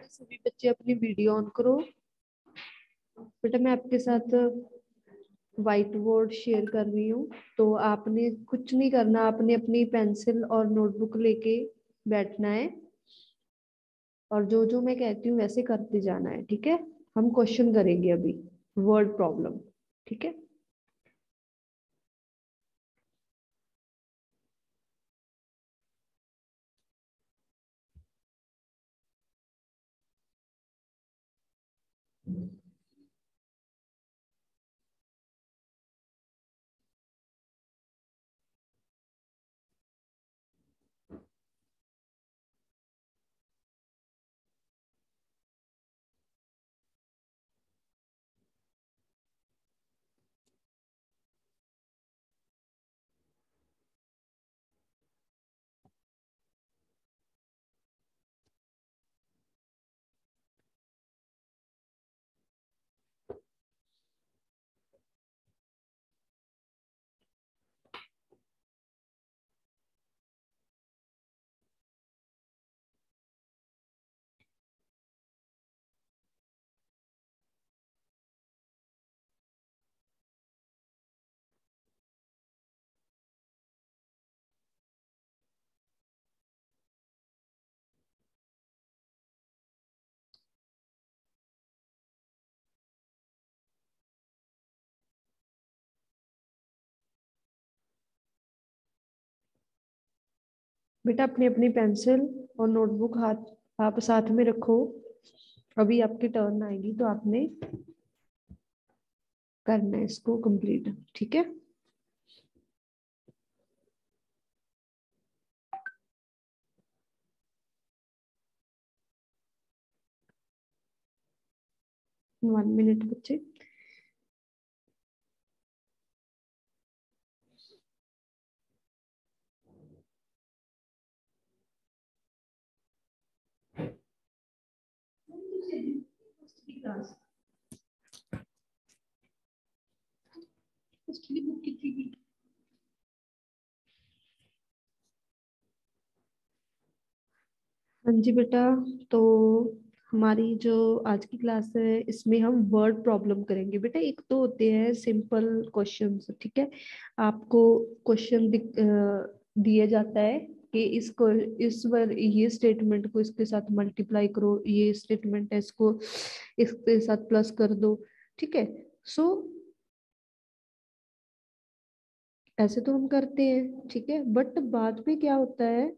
सभी बच्चे अपनी वीडियो ऑन करो। बेटा मैं आपके साथ व्हाइट बोर्ड शेयर कर रही हूँ, तो आपने कुछ नहीं करना, आपने अपनी पेंसिल और नोटबुक लेके बैठना है और जो जो मैं कहती हूँ वैसे करते जाना है, ठीक है। हम क्वेश्चन करेंगे अभी, वर्ड प्रॉब्लम, ठीक है। बेटा अपनी अपनी पेंसिल और नोटबुक हाथ आप साथ में रखो। अभी आपकी टर्न आएगी तो आपने करना है इसको कंप्लीट, ठीक है। वन मिनट बच्चे। हाँ जी बेटा, तो हमारी जो आज की क्लास है इसमें हम वर्ड प्रॉब्लम करेंगे। बेटा एक तो होते हैं सिंपल क्वेश्चंस, ठीक है। आपको क्वेश्चन दिया जाता है कि इसको इस बार ये स्टेटमेंट को इसके साथ मल्टीप्लाई करो, ये स्टेटमेंट है इसको इसके साथ प्लस कर दो, ठीक है। सो ऐसे तो हम करते हैं, ठीक है, बट बाद में क्या होता है,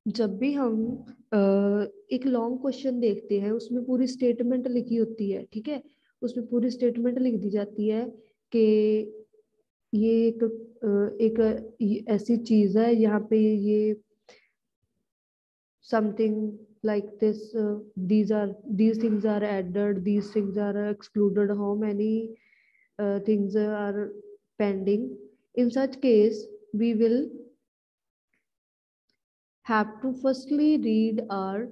जब भी हम एक लॉन्ग क्वेश्चन देखते हैं उसमें पूरी स्टेटमेंट लिखी होती है, ठीक है। उसमें पूरी स्टेटमेंट लिख दी जाती है कि ये एक ऐसी चीज है, यहाँ पे ये something like this, these things are added, these things are excluded, how many things are pending. In such case we will have to firstly read our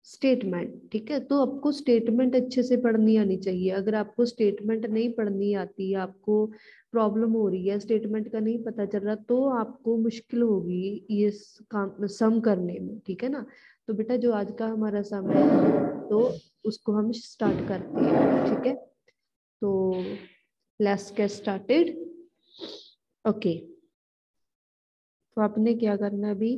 statement, ठीक है। तो आपको स्टेटमेंट अच्छे से पढ़नी आनी चाहिए। अगर आपको स्टेटमेंट नहीं पढ़नी आती, आपको प्रॉब्लम हो रही है, स्टेटमेंट का नहीं पता चल रहा, तो आपको मुश्किल होगी ये काम सम करने में, ठीक है ना। तो बेटा जो आज का हमारा सम है तो उसको हम स्टार्ट करते हैं, ठीक है। तो लेट्स गेट स्टार्टेड। ओके, तो आपने क्या करना है अभी,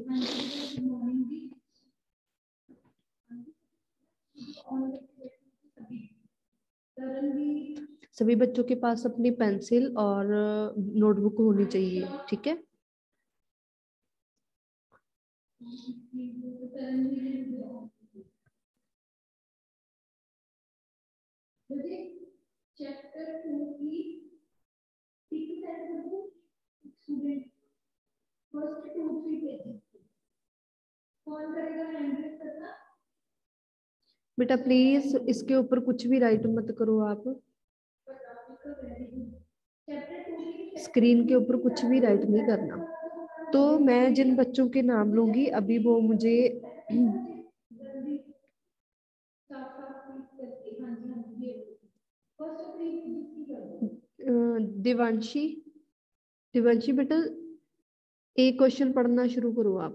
सभी बच्चों के पास अपनी पेंसिल और नोटबुक होनी चाहिए, ठीक है। चैप्टर 2 की स्टूडेंट फर्स्ट 2-3 पेजेस कौन करेगा हैंडल करना। बेटा प्लीज इसके ऊपर कुछ भी राइट मत करो आप, स्क्रीन के ऊपर कुछ भी राइट नहीं करना। तो मैं जिन बच्चों के नाम लूंगी अभी वो मुझे दिवांशी, दिवांशी बेटा एक क्वेश्चन पढ़ना शुरू करो आप।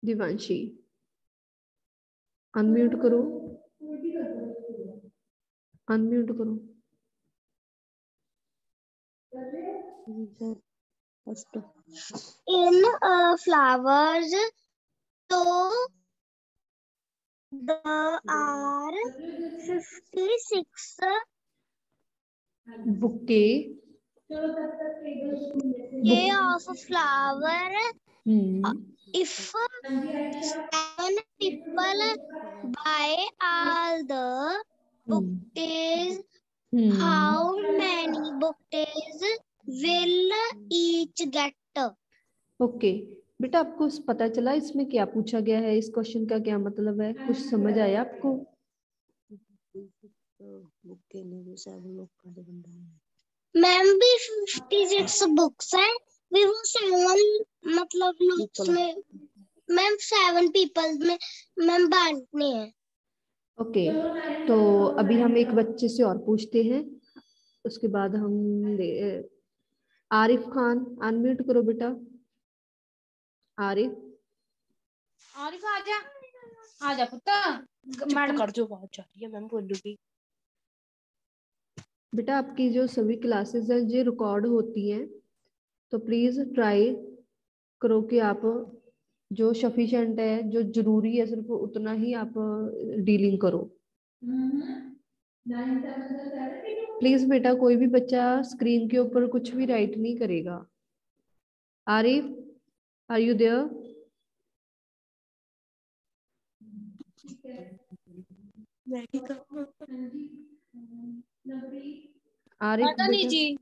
दिवांशी अनम्यूट करो, अनम्यूट करो। In flowers, so there are 56 bouquet of flower. If 7 people buy all the bouquets, how many bouquets will each get? Okay बेटा, आपको पता चला इसमें क्या पूछा गया है, इस क्वेश्चन का क्या मतलब है, कुछ समझ आया आपको? मैम भी 56 बुक्स हैं, भी वो 7 मतलब नोट्स में मैम 7 पीपल में मैम बांटने हैं। ओके तो अभी हम एक बच्चे से और पूछते हैं, उसके बाद हम आरिफ खान अनम्यूट करो बेटा। आरिफ, आरिफ आजा पुत्र, मैडम कर जो बहुत जा रही है, मैम बोलूंगी। बेटा आपकी जो सभी क्लासेस हैं जो रिकॉर्ड होती हैं, तो प्लीज ट्राई करो कि आप जो सफिशिएंट है, जो जरूरी है, सिर्फ उतना ही आप डीलिंग करो। प्लीज बेटा कोई भी बच्चा स्क्रीन के ऊपर कुछ भी राइट नहीं करेगा। Arif, are you there? Arif नहीं जी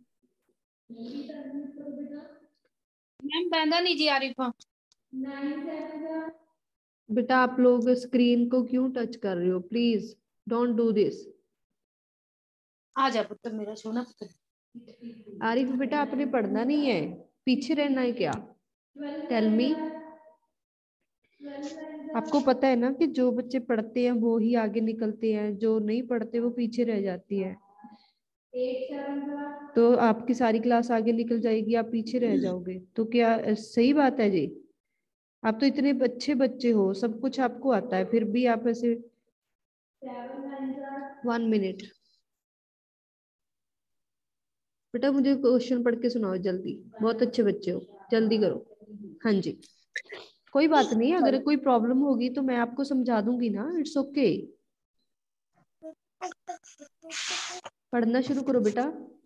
मैम, बैंदा नहीं जी आरिफ। बेटा आप लोग स्क्रीन को क्यों टच कर रहे हो? Please don't do this. आजा पुत्र मेरा सोना पुत्र। आरिफ बेटा आपने पढ़ना नहीं है, पीछे रहना है क्या? Tell me. आपको पता है ना कि जो बच्चे पढ़ते हैं वो ही आगे निकलते हैं, जो नहीं पढ़ते वो पीछे रह जाती है। तो आपकी सारी क्लास आगे निकल जाएगी, आप पीछे रह जाओगे, तो क्या सही बात है जी? आप तो इतने अच्छे बच्चे हो, सब कुछ आपको आता है, फिर भी आप ऐसे। 1 मिनट बेटा, मुझे क्वेश्चन पढ़ के सुनाओ जल्दी, बहुत अच्छे बच्चे हो, जल्दी करो। हाँ जी, कोई बात नहीं, अगर कोई प्रॉब्लम होगी तो मैं आपको समझा दूंगी ना, इट्स ओके। पढ़ना शुरू करो बेटा।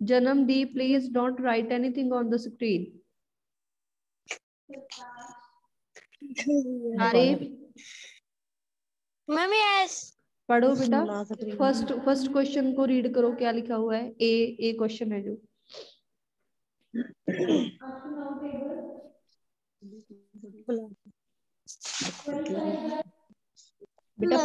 जन्म दी, please don't write anything on the screen. Arif, ma'am yes पढ़ो बेटा। फर्स्ट क्वेश्चन को रीड करो, क्या लिखा हुआ है? ए क्वेश्चन है जो। बेटा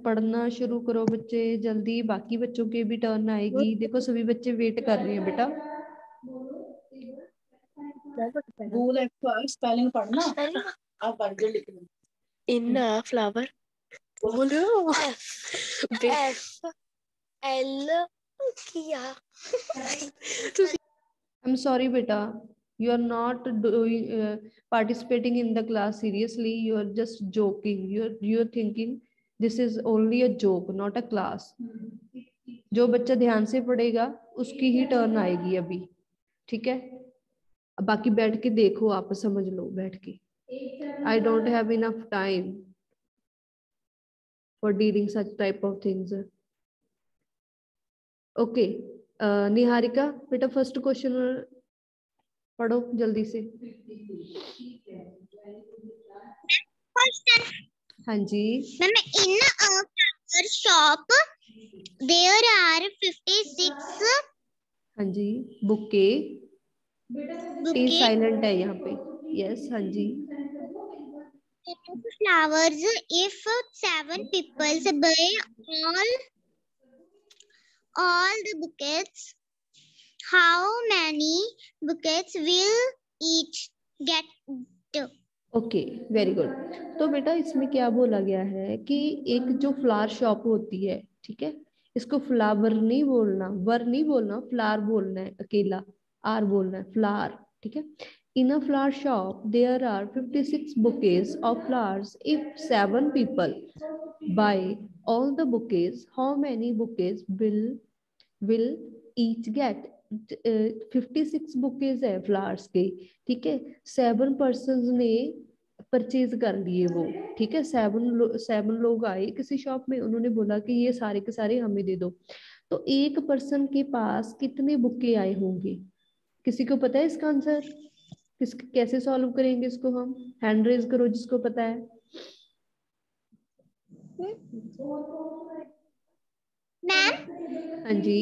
पढ़ना शुरू करो बच्चे जल्दी, बाकी बच्चों के भी टर्न आएगी। देखो सभी बच्चे वेट कर रहे हैं बेटा। भूल स्पेलिंग पढ़ना, आप पढ़ के लिख लो। इन फ्लावर बोलो एफ एल किया। I'm sorry beta, you are not doing participating in the class seriously, you are just joking, you're thinking this is only a joke, not a class. जो बच्चा ध्यान से पढ़ेगा उसकी ही टर्न आएगी अभी, ठीक है? बाकी बैठ के देखो, आप समझ लो बैठ के। I don't have enough time for dealing such type of things. Okay, Niharika बेटा फर्स्ट क्वेश्चन पढ़ो जल्दी से। हाँ जी ma'am in a shop there are 56 हाँ जी बुके, टी साइलेंट है यहाँ पे। यस हाँ जी। flowers. If 7 people buy all the bouquets, how many bouquets will each get? Okay very good. तो बेटा इसमें क्या बोला गया है कि एक जो फ्लावर शॉप होती है, ठीक है, इसको फ्लावर नहीं बोलना, वर नहीं बोलना, फ्लावर बोलना है, अकेला आर बोलना है, फ्लावर, ठीक है। In a flower shop, there are 56 bouquets of flowers. If 7 people buy all the bouquets, how many bouquets will each get? 56 bouquets है फ्लावर्स के, ठीक है। 7 पर्सन ने परचेज कर लिए वो, ठीक है। 7 लोग आए किसी शॉप में, उन्होंने बोला कि ये सारे के सारे हमें दे दो। तो एक पर्सन के पास कितने बुके आए होंगे? किसी को पता है इसका आंसर? कैसे सॉल्व करेंगे इसको हम? हैंड रेज करो जिसको पता है। मैम हाँ जी,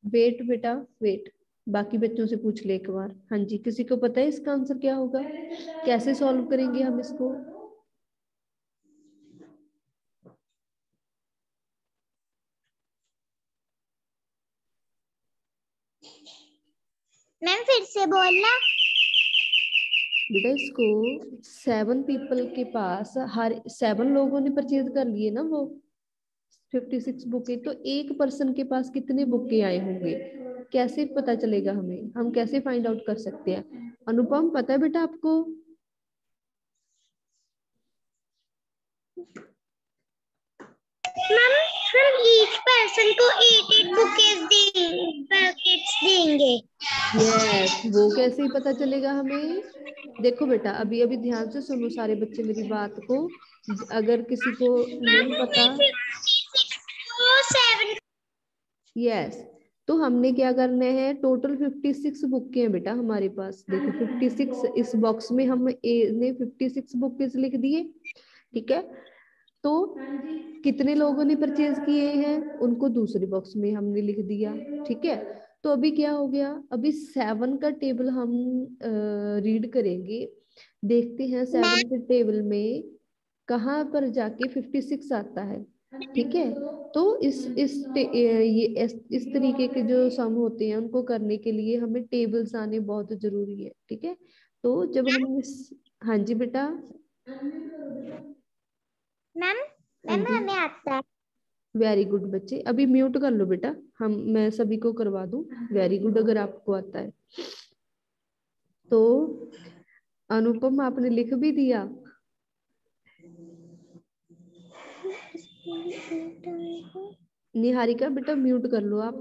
वेट बेटा वेट, बाकी बच्चों से पूछ ले एक बार। हाँ जी, किसी को पता है इसका आंसर क्या होगा? कैसे सॉल्व करेंगे हम इसको? मैम फिर से बोलना। बेटा इसको 7 पीपल के पास, हर 7 लोगों ने परचेज कर लिए ना वो 56 बुके, तो एक पर्सन के पास कितने बुके आए होंगे? कैसे पता चलेगा हमें? हम कैसे फाइंड आउट कर सकते हैं? अनुपम पता है बेटा आपको? मैम हम ईच पर्सन को 8 बुकेट्स देंगे। यस, वो कैसे ही पता चलेगा हमें? देखो बेटा, अभी अभी ध्यान से सुनो सारे बच्चे मेरी बात को। अगर किसी को नहीं पता, 7 यस, तो हमने क्या करना है, टोटल 56 बुक हैं बेटा हमारे पास। देखो 56, इस बॉक्स में हम ए ने 56 बुक लिख दिए, ठीक है। तो कितने लोगों ने परचेज किए हैं उनको दूसरे बॉक्स में हमने लिख दिया, ठीक है। तो अभी क्या हो गया, अभी 7 का टेबल हम रीड करेंगे, देखते हैं 7 के टेबल में कहाँ पर जाके 56 आता है, ठीक है। तो इस तरीके के जो सम होते हैं उनको करने के लिए हमें टेबल्स आने बहुत जरूरी है, ठीक है। तो जब हम हाँ जी बेटा। मैम हाँ मैम जी, हमें आता है। वेरी गुड बच्चे, अभी म्यूट कर लो बेटा, मैं सभी को करवा दूं। वेरी गुड, अगर आपको आता है तो। अनुपम आपने लिख भी दिया? निहारिका बेटा म्यूट कर लो आप।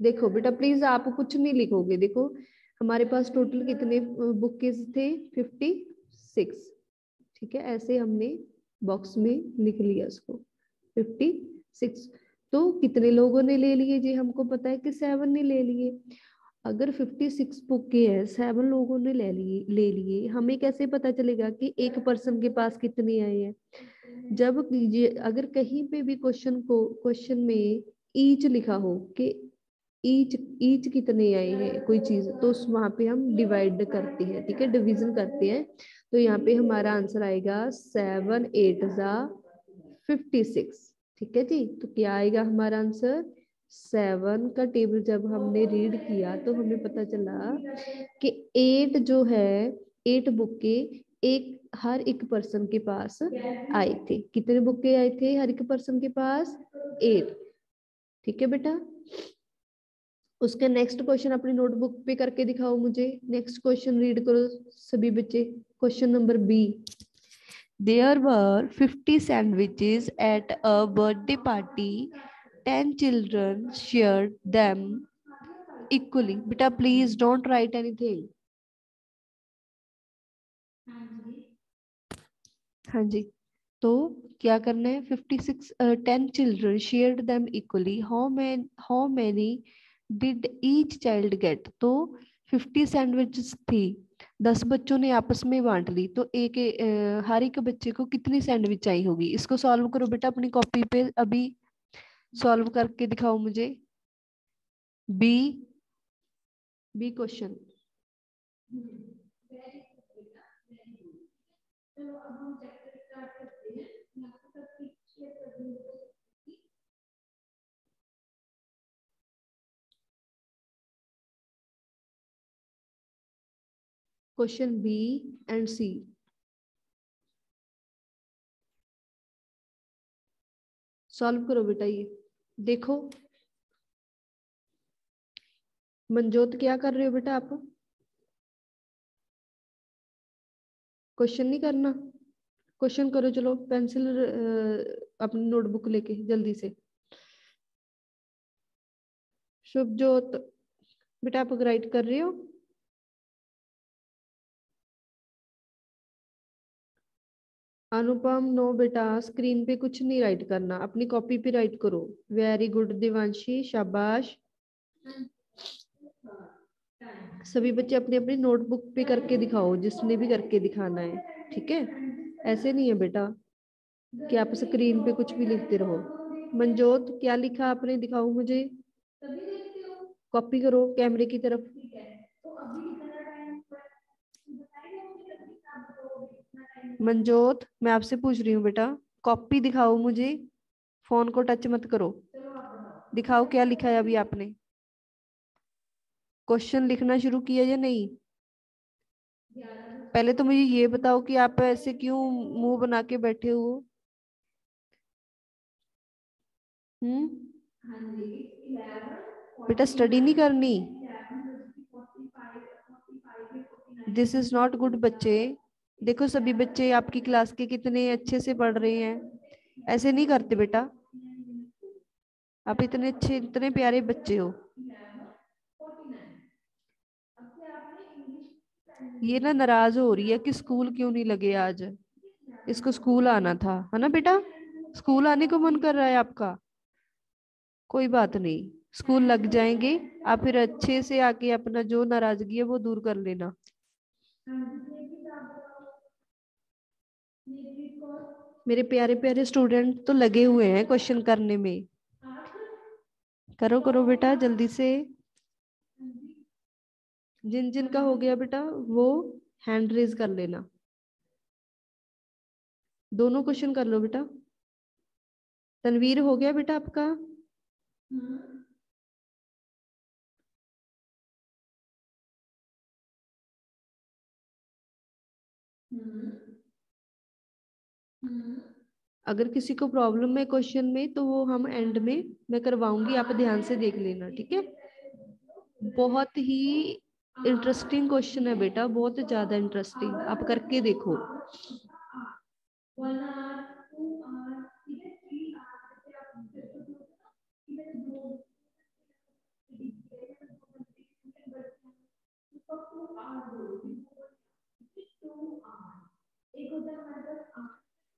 देखो बेटा प्लीज आप कुछ नहीं लिखोगे। देखो हमारे पास टोटल कितने बुकेज थे? 56, ठीक है। ऐसे हमने बॉक्स में लिख लिया उसको 56। तो कितने लोगों ने ले लिए जी? हमको पता है कि 7 ने ले लिए। अगर 56 बुके है, 7 लोगों ने ले लिए, हमें कैसे पता चलेगा कि एक पर्सन के पास कितने आए हैं? जब ये अगर कहीं पे भी क्वेश्चन में ईच लिखा हो कि ईच ईच कितने आए हैं कोई चीज, तो वहां पे हम डिवाइड करते हैं, ठीक है, डिवीजन करते हैं। तो यहाँ पे हमारा आंसर आएगा 7 8 जा 56, ठीक है जी। तो क्या आएगा हमारा आंसर? 7 का टेबल जब हमने रीड किया तो हमें पता चला कि 8 जो है, 8 बुके एक हर एक पर्सन के पास आए थे। कितने बुके आए थे हर एक पर्सन के पास? 8, ठीक है बेटा। उसके नेक्स्ट क्वेश्चन अपनी नोटबुक पे करके दिखाओ मुझे। नेक्स्ट क्वेश्चन रीड करो सभी बच्चे। Question number B. There were 50 sandwiches at a birthday party. 10 children shared them equally. Beta, please don't write anything. हाँ जी, तो क्या करना है? 56 10 children shared them equally. How many did each child get? तो 50 sandwiches थी, 10 बच्चों ने आपस में बांट ली, तो हर एक बच्चे को कितनी सैंडविच आई होगी? इसको सॉल्व करो बेटा अपनी कॉपी पे, अभी सॉल्व करके दिखाओ मुझे। B B question. Question B and C. Solve करो बेटा। ये देखो मनजोत क्या कर रहे हो बेटा आप? क्वेश्चन नहीं करना? क्वेश्चन करो, चलो पेंसिल अपनी नोटबुक लेके जल्दी से। शुभजोत बेटा आप राइट कर रहे हो? अनुपम नो बेटा, स्क्रीन पे कुछ नहीं राइट करना, अपनी कॉपी पे राइट करो। वेरी गुड देवांशी, शाबाश। सभी बच्चे अपनी अपनी नोटबुक पे करके दिखाओ, जिसने भी करके दिखाना है, ठीक है? ऐसे नहीं है बेटा कि आप स्क्रीन पे कुछ भी लिखते रहो। मनजोत क्या लिखा आपने, दिखाओ मुझे। कॉपी करो कैमरे की तरफ। मनजोत मैं आपसे पूछ रही हूँ बेटा, कॉपी दिखाओ मुझे, फोन को टच मत करो। दिखाओ क्या लिखा है अभी आपने। क्वेश्चन लिखना शुरू किया या नहीं? पहले तो मुझे ये बताओ कि आप ऐसे क्यों मुंह बना के बैठे हो? बेटा स्टडी नहीं करनी, दिस इज नॉट गुड बच्चे। देखो सभी बच्चे आपकी क्लास के कितने अच्छे से पढ़ रहे हैं, ऐसे नहीं करते बेटा। आप इतने अच्छे इतने प्यारे बच्चे हो। ये ना नाराज हो रही है कि स्कूल क्यों नहीं लगे आज। इसको स्कूल आना था, है ना बेटा? स्कूल आने को मन कर रहा है आपका? कोई बात नहीं, स्कूल लग जाएंगे। आप फिर अच्छे से आके अपना जो नाराजगी है वो दूर कर लेना। मेरे प्यारे प्यारे स्टूडेंट तो लगे हुए हैं क्वेश्चन करने में। करो करो बेटा जल्दी से। जिन जिन का हो गया बेटा वो हैंड रेज कर लेना। दोनों क्वेश्चन कर लो बेटा। तनवीर हो गया बेटा आपका? अगर किसी को प्रॉब्लम है क्वेश्चन में तो वो हम एंड में मैं करवाऊंगी, आप ध्यान से देख लेना, ठीक है? बहुत ही इंटरेस्टिंग क्वेश्चन है बेटा, बहुत ज्यादा इंटरेस्टिंग, आप करके देखो।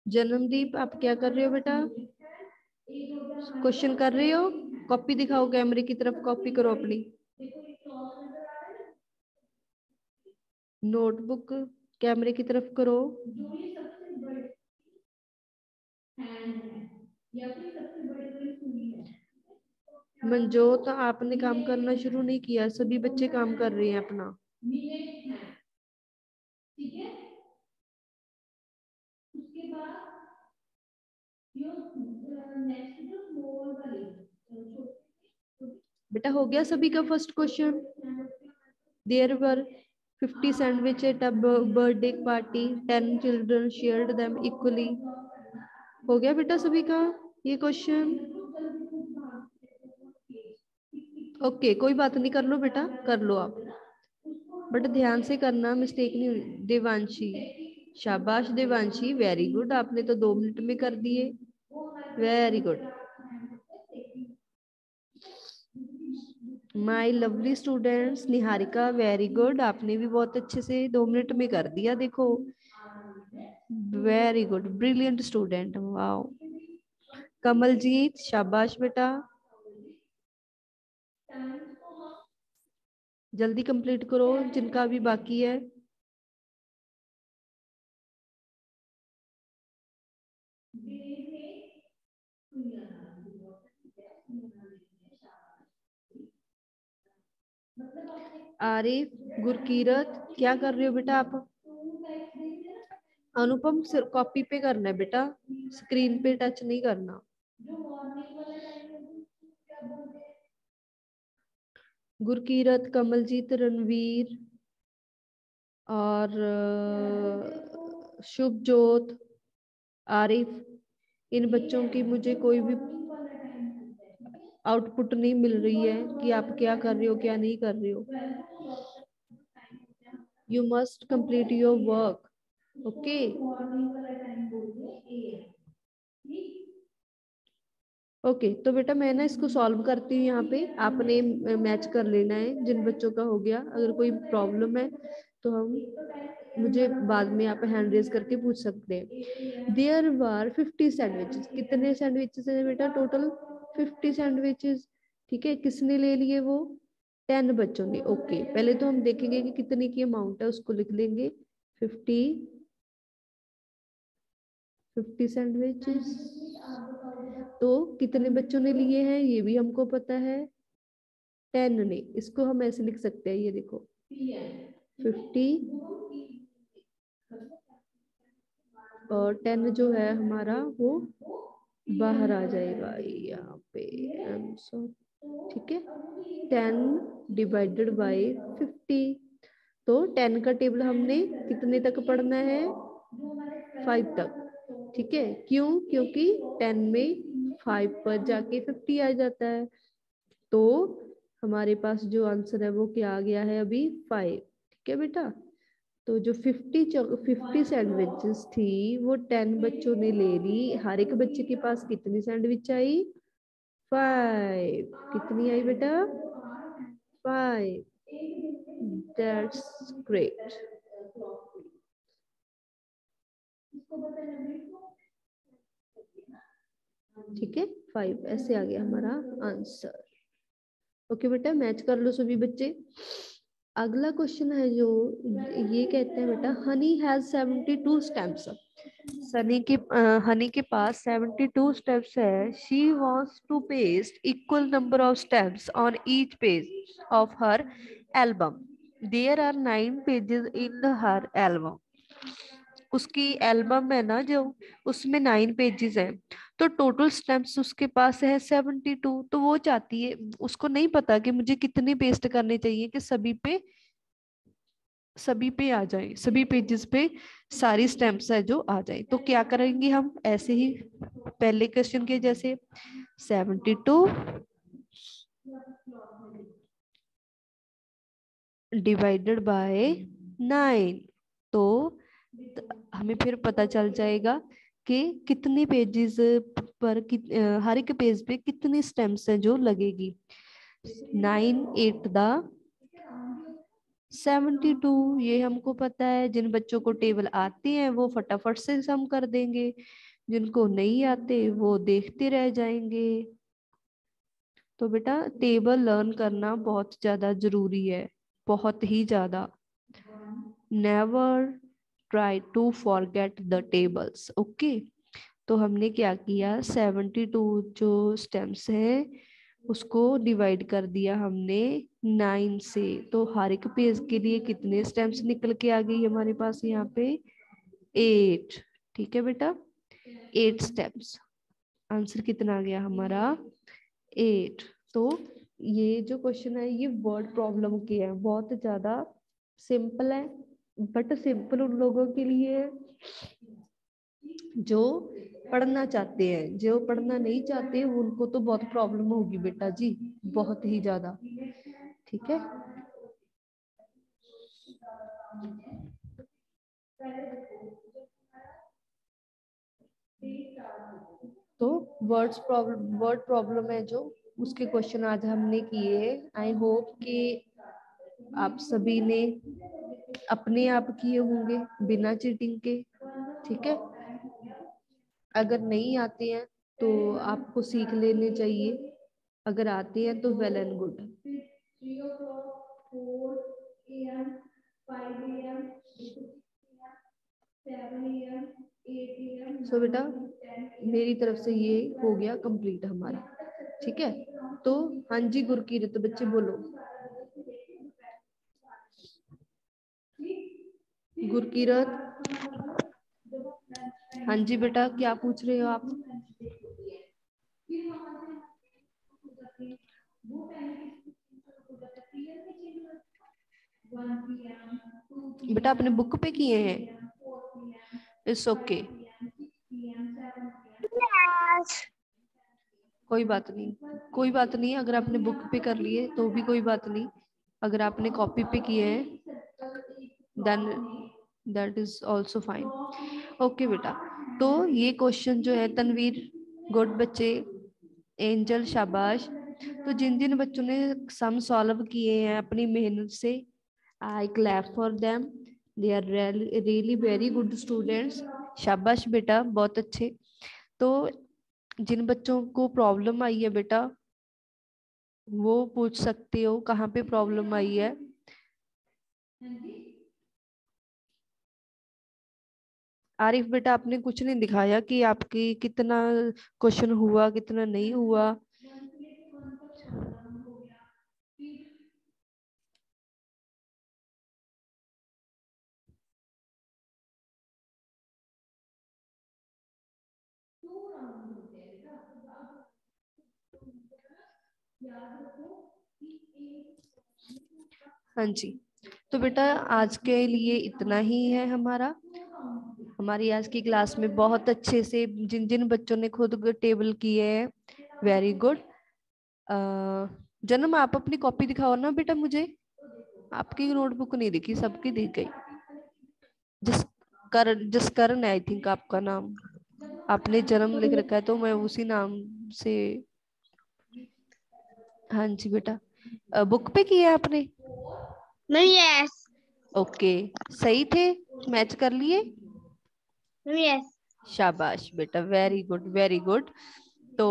जन्मदीप आप क्या कर रहे हो बेटा? क्वेश्चन कर रहे हो? कॉपी दिखाओ कैमरे की तरफ, कॉपी करो अपनी नोटबुक, कैमरे की तरफ करो। मनजोत आपने काम करना शुरू नहीं किया, सभी बच्चे काम कर रहे हैं अपना। बेटा हो गया सभी का first question. There were 50 sandwich at a birthday party, 10 children shared them equally. हो गया बेटा सभी का ये क्वेश्चन? ओके कोई बात नहीं, कर लो बेटा, कर लो आप, बट ध्यान से करना, मिस्टेक नहीं हुई। देवांशी, शाबाश देवांशी, वेरी गुड, आपने तो 2 मिनट में कर दिए, very good. My lovely students, Niharika very good, आपने भी बहुत अच्छे से 2 मिनट में कर दिया, देखो very good, brilliant student, wow. Kamaljeet शाबाश बेटा, जल्दी कंप्लीट करो जिनका अभी बाकी है। आरिफ, गुरकीरत क्या कर रहे हो बेटा आप? अनुपम सिर्फ कॉपी पे करना है बेटा, स्क्रीन पे टच नहीं करना। गुरकीरत, कमलजीत, रणवीर और शुभजोत, आरिफ, इन बच्चों की मुझे कोई भी आउटपुट नहीं मिल रही है कि आप क्या कर रहे हो क्या नहीं कर रहे हो। You must complete your work. Okay, okay तो बेटा मैं ना इसको सॉल्व करती हूँ। यहाँ पे आपने मैच कर लेना है जिन बच्चों का हो गया। अगर कोई प्रॉब्लम है तो हम मुझे बाद में आप हैंड रेज करके पूछ सकते हैं। There were 50 sandwiches. कितने सैंडविचेस है बेटा? Total 50 sandwiches. ठीक है, किसने ले लिए? वो 10 बच्चों ने। ओके, पहले तो हम देखेंगे कि कितने की अमाउंट है, उसको लिख लेंगे 50 सैंडविचेस। तो कितने बच्चों ने लिए हैं ये भी हमको पता है, 10 ने। इसको हम ऐसे लिख सकते हैं, ये देखो 50 और 10 जो है हमारा वो बाहर आ जाएगा यहाँ पे। ठीक है, 10 डिवाइडेड बाय 50। तो 10 का टेबल हमने कितने तक पढ़ना है? 5 तक। ठीक है, क्यों? क्योंकि 10 में 5 पर जाके 50 आ जाता है। तो हमारे पास जो आंसर है वो क्या आ गया है अभी? 5। ठीक है बेटा, तो जो 50 सैंडविचेस थी वो 10 बच्चों ने ले ली। हर एक बच्चे के पास कितनी सैंडविच आई? 5। कितनी आई बेटा? 5। That's great. ठीक है, 5 ऐसे आ गया हमारा आंसर। ओके बेटा, मैच कर लो सभी बच्चे। अगला क्वेश्चन है जो ये कहते हैं बेटा, हनी हैज 72 स्टेम्स। हनी के पास 72 स्टेम्स है। She wants to paste equal number of stamps on each page of her album. There are 9 pages in her album. उसकी एल्बम है ना जो, उसमें 9 पेजेस हैं, तो टोटल स्टेम्प्स उसके पास है 72। तो वो चाहती है, उसको नहीं पता कि मुझे कितने पेस्ट करने चाहिए कि सभी पे आ जाए, सभी पेजेस पे सारी स्टेम्प्स है जो आ जाए। तो क्या करेंगे हम? ऐसे ही पहले क्वेश्चन के जैसे 72 डिवाइडेड बाय 9। तो हमें फिर पता चल जाएगा कि कितने पेजेस पर हर एक पेज पे कितनी स्टेम्प्स है जो लगेगी। 9 8 दा 72, ये हमको पता है। जिन बच्चों को टेबल आती है वो फटाफट से सम कर देंगे, जिनको नहीं आते वो देखते रह जाएंगे। तो बेटा टेबल लर्न करना बहुत ज्यादा जरूरी है, बहुत ही ज्यादा। Never try to forget the tables. Okay, तो हमने क्या किया, 72 जो स्टेम्स है उसको डिवाइड कर दिया हमने 9 से। तो हर एक पेज के लिए कितने स्टेम्स निकल के आ गई हमारे पास यहाँ पे? 8। ठीक है बेटा, 8 स्टेप्स। आंसर कितना आ गया हमारा? 8। तो ये जो क्वेश्चन है ये वर्ड प्रॉब्लम के है, बहुत ज्यादा सिंपल है। बट सिंपल उन लोगों के लिए है जो पढ़ना चाहते हैं। जो पढ़ना नहीं चाहते उनको तो बहुत प्रॉब्लम होगी बेटा जी, बहुत ही ज्यादा। ठीक है, तो वर्ड प्रॉब्लम है जो, उसके क्वेश्चन आज हमने किए हैं। आई होप कि आप सभी ने अपने आप किए होंगे बिना चीटिंग के। ठीक है, अगर नहीं आते हैं तो आपको सीख लेने चाहिए, अगर आते हैं तो वेल एंड गुड। सो बेटा मेरी तरफ से ये हो गया कंप्लीट हमारा। ठीक है, तो हाँ जी गुरकीरत बच्चे बोलो। गुरकीरत, हाँ जी बेटा क्या पूछ रहे हो आप? बेटा अपने बुक पे किए हैं? It's okay. कोई बात नहीं, कोई बात नहीं। अगर आपने बुक पे कर लिए तो भी कोई बात नहीं, अगर आपने कॉपी पे किए हैं then that is also fine. Okay बेटा, तो ये क्वेश्चन जो है तनवीर, गुड बच्चे, एंजल शाबाश। तो जिन जिन बच्चों ने सम सॉल्व किए हैं अपनी मेहनत से, I clap for them, they are really very good students. शाबाश बेटा, बहुत अच्छे। तो जिन बच्चों को प्रॉब्लम आई है बेटा, वो पूछ सकते हो कहाँ पे प्रॉब्लम आई है। आरिफ बेटा, आपने कुछ नहीं दिखाया कि आपकी कितना क्वेश्चन हुआ कितना नहीं हुआ। हाँ जी, तो बेटा आज के लिए इतना ही है हमारा। हमारी आज की क्लास में बहुत अच्छे से जिन जिन बच्चों ने खुद टेबल किए हैं, वेरी गुड। जन्म, आप अपनी कॉपी दिखाओ ना बेटा मुझे। आपकी नोटबुक नहीं दिखी, सबकी दिख गई। जसकरण है आई थिंक आपका नाम, आपने जन्म लिख रखा है तो मैं उसी नाम से। हाँ जी बेटा, बुक पे किया आपने? Ma'am yes. ओके, सही थे, मैच कर लिए। Ma'am yes. शाबाश बेटा, वेरी गुड वेरी गुड। तो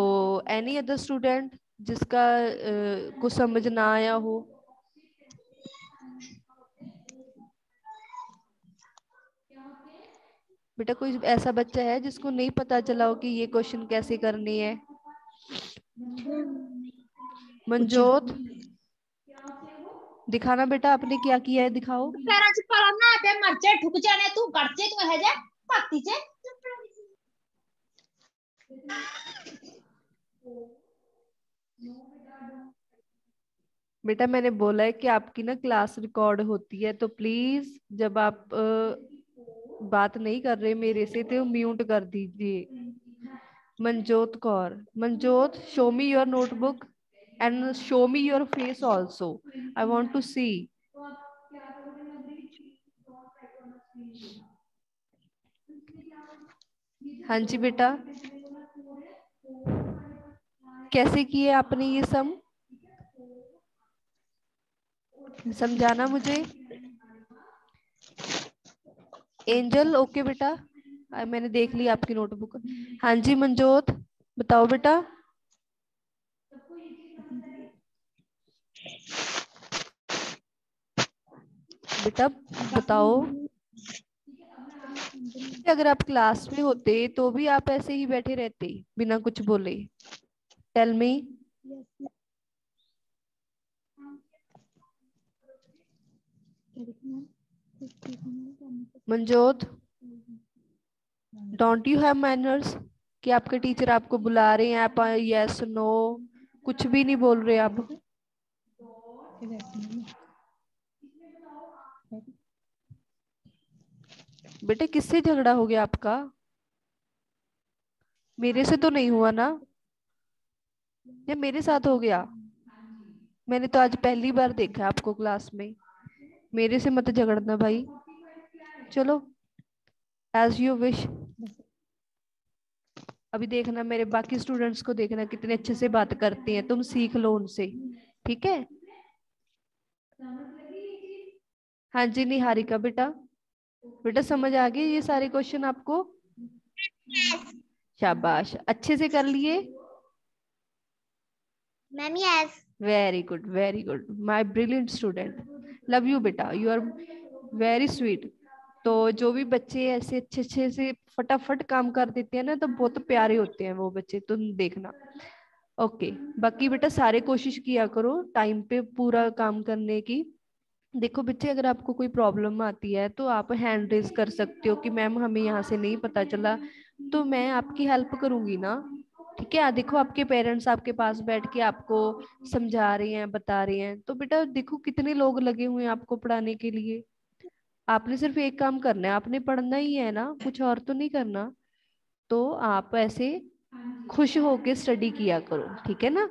एनी अदर स्टूडेंट जिसका कुछ समझ ना आया हो? बेटा कोई ऐसा बच्चा है जिसको नहीं पता चला हो कि ये क्वेश्चन कैसे करनी है? मंजोत, दिखाना बेटा आपने क्या किया है, दिखाओ। पेराची पळना ते मरचे ठुक जाने तू गडचे तू है जे पत्तीचे। बेटा मैंने बोला है कि आपकी ना क्लास रिकॉर्ड होती है, तो प्लीज जब आप बात नहीं कर रहे मेरे से तो म्यूट कर दीजिए। Manjot Kaur, Manjot, show me your notebook and show me your face also, I want to see. हाँ जी बेटा, कैसे किए आपने ये सम, समझाना मुझे। एंजल, ओके बेटा, मैंने देख ली आपकी नोटबुक। हाँ जी मनजोत, बताओ बेटा। बेटा बताओ, अगर आप क्लास में होते तो भी आप ऐसे ही बैठे रहते बिना कुछ बोले? Tell me. Manjot, don't you have manners? कि आपके टीचर आपको बुला रहे हैं, आप यस नो कुछ भी नहीं बोल रहे आप? बेटे किससे झगड़ा हो गया आपका? मेरे से तो नहीं हुआ ना, या मेरे साथ हो गया? मैंने तो आज पहली बार देखा आपको क्लास में। मेरे से मत झगड़ना भाई, चलो एज यू विश। अभी देखना मेरे बाकी स्टूडेंट्स को, देखना कितने अच्छे से बात करते हैं, तुम सीख लो उनसे, ठीक है? हाँ जी निहारिका बेटा, बेटा समझ आ गए ये सारे क्वेश्चन आपको? शाबाश, अच्छे से कर लिए। Ma'am yes. Very good very good, my brilliant student, love you बेटा, यू आर वेरी स्वीट। तो जो भी बच्चे ऐसे अच्छे अच्छे से फटाफट काम कर देते हैं ना, तो बहुत प्यारे होते हैं वो बच्चे, तुम देखना। ओके, बाकी बेटा सारे कोशिश किया करो टाइम पे पूरा काम करने की। देखो बच्चे, अगर आपको कोई प्रॉब्लम आती है तो आप हैंड रेज कर सकते हो कि मैम हमें यहाँ से नहीं पता चला, तो मैं आपकी हेल्प करूंगी ना, ठीक है? देखो आपके पेरेंट्स आपके पास बैठ के आपको समझा रहे हैं, बता रहे हैं, तो बेटा देखो कितने लोग लगे हुए हैं आपको पढ़ाने के लिए। आपने सिर्फ एक काम करना है, आपने पढ़ना ही है ना, कुछ और तो नहीं करना। तो आप ऐसे खुश होके स्टडी किया करो, ठीक है ना।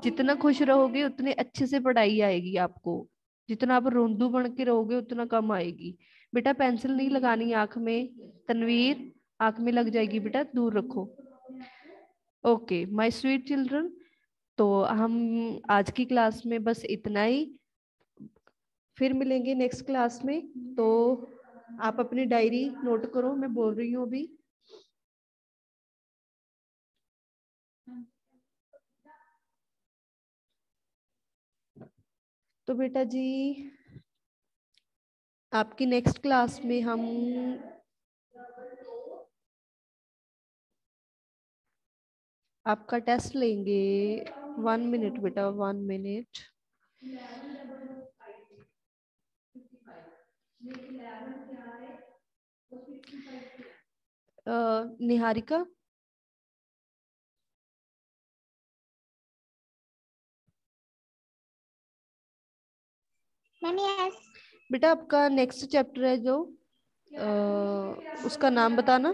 जितना खुश रहोगे उतने अच्छे से पढ़ाई आएगी आपको, जितना आप रोंदू बन के रहोगे उतना कम आएगी। बेटा पेंसिल नहीं लगानी आंख में, तनवीर आंख में लग जाएगी बेटा, दूर रखो। ओके माय स्वीट चिल्ड्रन, तो हम आज की क्लास में बस इतना ही, फिर मिलेंगे नेक्स्ट क्लास में। तो आप अपनी डायरी नोट करो, मैं बोल रही हूँ अभी। तो बेटा जी आपकी नेक्स्ट क्लास में हम आपका टेस्ट लेंगे। 1 मिनट बेटा, 1 मिनट। निहारिका, मैम यस बेटा आपका नेक्स्ट चैप्टर है जो उसका नाम बताना।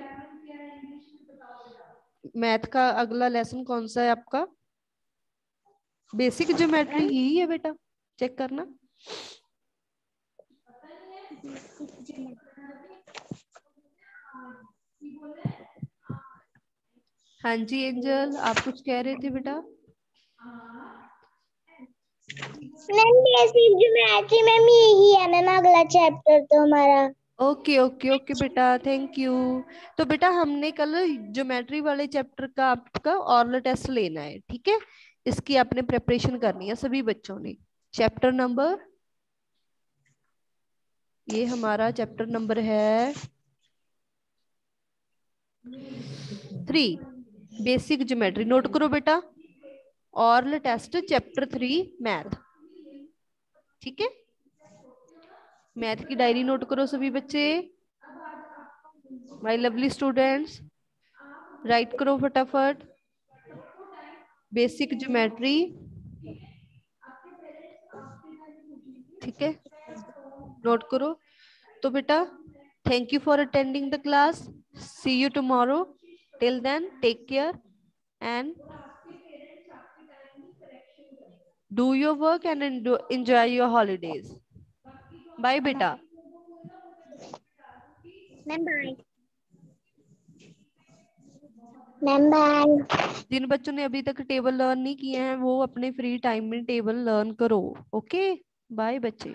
मैथ का अगला लेसन कौन सा है आपका? बेसिक ज्योमेट्री ही है बेटा, चेक करना। हाँ जी एंजल, आप कुछ कह रहे थे बेटा? मैम बेसिक ज्योमेट्री मैम यही है मैम, अगला चैप्टर तो हमारा। ओके ओके ओके बेटा, थैंक यू। तो बेटा हमने कल ज्योमेट्री वाले चैप्टर का आपका ऑरल टेस्ट लेना है, ठीक है। इसकी आपने प्रिपरेशन करनी है सभी बच्चों ने। चैप्टर नंबर, ये हमारा चैप्टर नंबर है 3, बेसिक ज्योमेट्री। नोट करो बेटा, ऑरल टेस्ट चैप्टर 3 मैथ, ठीक है। मैथ की डायरी नोट करो सभी बच्चे, माय लवली स्टूडेंट्स, राइट करो फटाफट। बेसिक ज्योमेट्री, ठीक है, नोट करो। तो बेटा thank you for attending the class, see you tomorrow, till then take care and do your work and enjoy your holidays. Bye बेटा। Ma'am bye. Ma'am bye. जिन बच्चों ने अभी तक टेबल लर्न नहीं किए हैं वो अपने फ्री टाइम में टेबल लर्न करो। ओके बाय बच्चे।